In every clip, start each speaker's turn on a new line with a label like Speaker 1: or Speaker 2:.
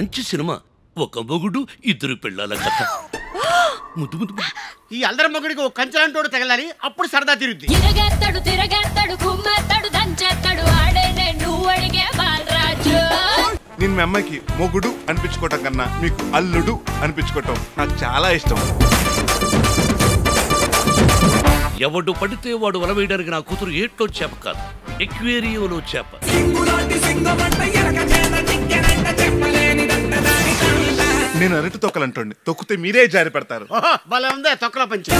Speaker 1: మంచి సినిమా. ఒక మొగుడు ఇద్దరు పెళ్ళాల కథ. ముద్దు ముద్దు
Speaker 2: ఈ అల్లరి మొగుడికి ఒక కంచలాంటోడు తగలాలి, అప్పుడు సరదా తిరుగుద్ది.
Speaker 3: తిరగేస్తాడు కుమ్మేస్తాడు దంచేస్తాడు ఆడేనే నువ్వు అడిగే బాలరాజు.
Speaker 4: నేను మీ అమ్మాయికి మొగుడు అనిపించుకోవటం కన్నా మీకు అల్లుడు అనిపించుకోవటం నాకు చాలా ఇష్టం.
Speaker 1: ఎవడు పడితే వాడు వల వేయడానికి నా కూతురు ఏట్లో చేప కాదు, ఎక్వేరియంలో చేప.
Speaker 4: నేను అరటి తొక్కలంటండి, తొక్కితే మీరే జారి పెడతారు.
Speaker 2: భలే ఉందే తొక్కల పంచి.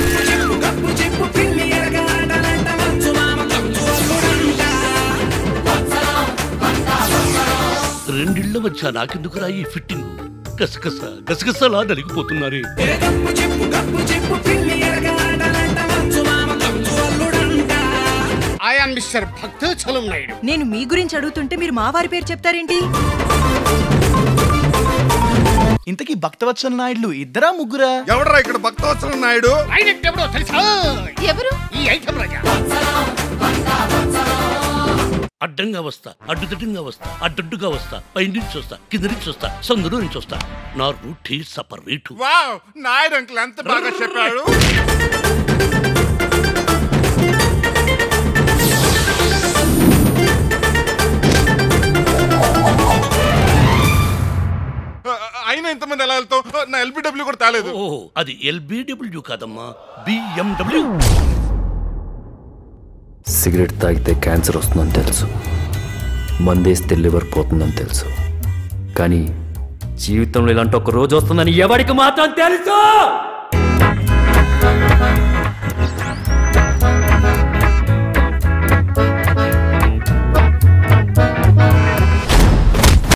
Speaker 1: రెండిళ్ల మధ్య నాకెందుకురా ఈ ఫిట్టింగ్? గసగస గసగసలా నలిగిపోతున్నారే.
Speaker 2: ఆయా మిస్టర్ భక్తవత్సలం నాయుడు.
Speaker 5: నేను మీ గురించి అడుగుతుంటే మీరు మా వారి పేరు చెప్తారేంటి?
Speaker 6: ఇంతకీ భక్తవత్సల నాయుడు ఇద్దరా ముగ్గురా?
Speaker 4: ఎవడరా ఇక్కడ భక్తవత్సల నాయుడు?
Speaker 2: ఎవడో తెలుసా?
Speaker 3: ఎవరు?
Speaker 2: ఈ ఐటమ్ రాజా.
Speaker 1: అడ్డంగా వస్తా, అడ్డుదిడ్డంగా వస్తా, అడ్డడ్డుగా వస్తా, పై నుంచి వస్తా, కింద నుంచి వస్తా, సందులో నుంచి వస్తా. నా route separate.
Speaker 4: Wow, Naidu uncle ఎంత బాగా చెప్పాడు. అయినా ఇంతమంది ఎలా వెళ్తావు? నా ఎల్బిడబ్ల్యూ కూడా తాలేదు.
Speaker 1: ఓ, అది ఎల్బిడబ్ల్యూ కాదమ్మా, బిఎండబ్ల్యూ.
Speaker 7: సిగరెట్ తాగితే క్యాన్సర్ వస్తుందని తెలుసు, మందేస్తే లివర్ పోతుందని తెలుసు, కానీ జీవితంలో ఇలాంటి ఒక రోజు వస్తుందని ఎవరికి మాత్రం తెలుసు?